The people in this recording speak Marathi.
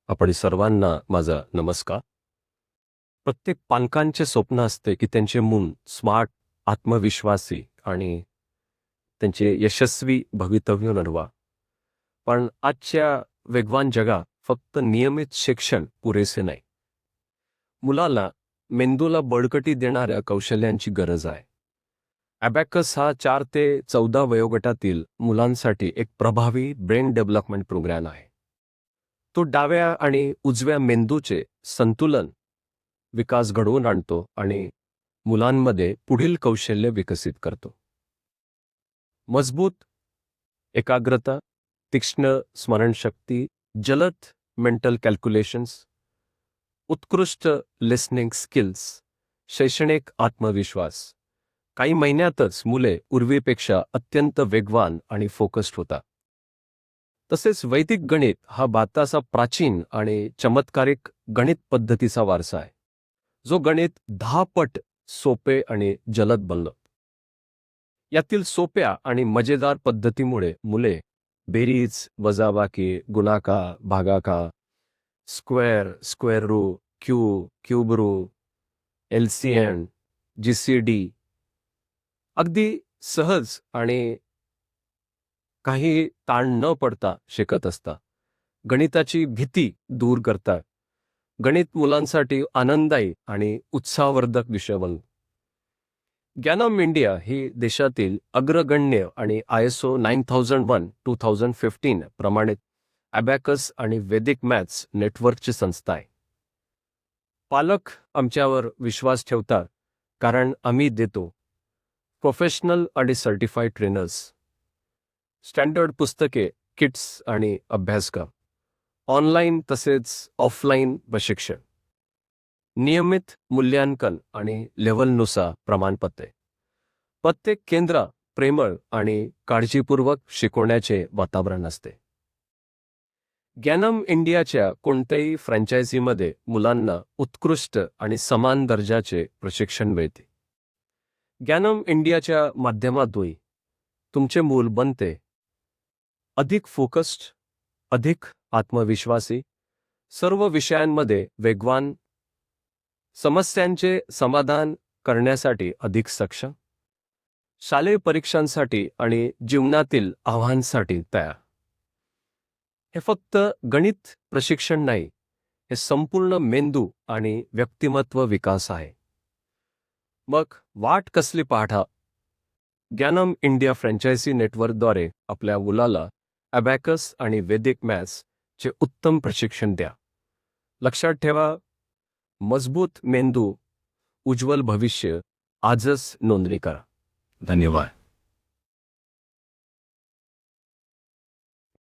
आपण सर्वांना माझा नमस्कार. प्रत्येक पालकांचे स्वप्न असते की त्यांचे मूल स्मार्ट, आत्मविश्वासी आणि त्यांचे यशस्वी भवितव्य घडवा. पण आजच्या वेगवान जगात फक्त नियमित शिक्षण पुरेसे नाही. मुलाला मेंदूला बळकटी देणाऱ्या कौशल्यांची गरज आहे. अबॅकस हा 4 ते 14 वयोगटातील मुलांसाठी एक प्रभावी ब्रेन डेव्हलपमेंट प्रोग्राम आहे. तो डाव्या आणि उजव्या मेंदूचे संतुलन विकास घडवून आणतो आणि मुलांमध्ये पुढील कौशल्य विकसित करतो. मजबूत एकाग्रता, तीक्ष्ण स्मरणशक्ती, जलद मेंटल कॅल्क्युलेशन्स, उत्कृष्ट लिसनिंग स्किल्स, शैक्षणिक आत्मविश्वास. काही महिन्यातच मुले पूर्वीपेक्षा अत्यंत वेगवान आणि फोकस्ड होतात. तसेच वैदिक गणित हा भारताचा प्राचीन आणि चमत्कारिक गणित पद्धतीचा वारसा आहे, जो गणित 10 पट सोपे आणि जलद बनलं. यातील सोप्या आणि मजेदार पद्धतीमुळे मुले बेरीज, वजाबाकी, गुणाकार, भागाकार, square root, cube root, LCM, GCD अगदी सहज आणि काही ताण न पडता शिकत असतात. गणिताची भीती दूर करतात. गणित मुलांसाठी आनंददायी आणि उत्साहवर्धक विषय बनतो. ज्ञानम इंडिया ही देशातील अग्रगण्य आणि ISO 9001-2015 प्रमाणित अबॅकस आणि वैदिक मॅथ्स नेटवर्कची संस्था आहे. पालक आमच्यावर विश्वास ठेवतात कारण आम्ही देतो प्रोफेशनल आणि सर्टिफाईड ट्रेनर्स, स्टँडर्ड पुस्तके, किट्स आणि अभ्यासक्रम, ऑनलाईन तसेच ऑफलाईन प्रशिक्षण, नियमित मूल्यांकन आणि लेव्हलनुसार प्रमाणपत्रे. प्रत्येक केंद्र प्रेमळ आणि काळजीपूर्वक शिकवण्याचे वातावरण असते. ज्ञानम इंडियाच्या कोणत्याही फ्रँचायझीमध्ये मुलांना उत्कृष्ट आणि समान दर्जाचे प्रशिक्षण मिळते. ज्ञानम इंडियाच्या माध्यमातून तुमचे मूल बनते अधिक फोकस्ड, अधिक आत्मविश्वासी, सर्व विषयांमध्ये वेगवान, समस्यांचे समाधान करण्यासाठी अधिक सक्षम, शालेय परीक्षांसाठी आणि जीवनातील आव्हानांसाठी तयार. हे फक्त गणित प्रशिक्षण नाही, हे संपूर्ण मेंदू आणि व्यक्तिमत्व विकास आहे. मग वाट कसली पाहता? ज्ञानम इंडिया फ्रँचायझी नेटवर्कद्वारे आपल्या मुलाला अबॅकस आणि वैदिक मॅथ्स चे उत्तम प्रशिक्षण द्या. लक्षात ठेवा, मजबूत मेंदू, उज्ज्वल भविष्य. आजच नोंदणी करा. धन्यवाद.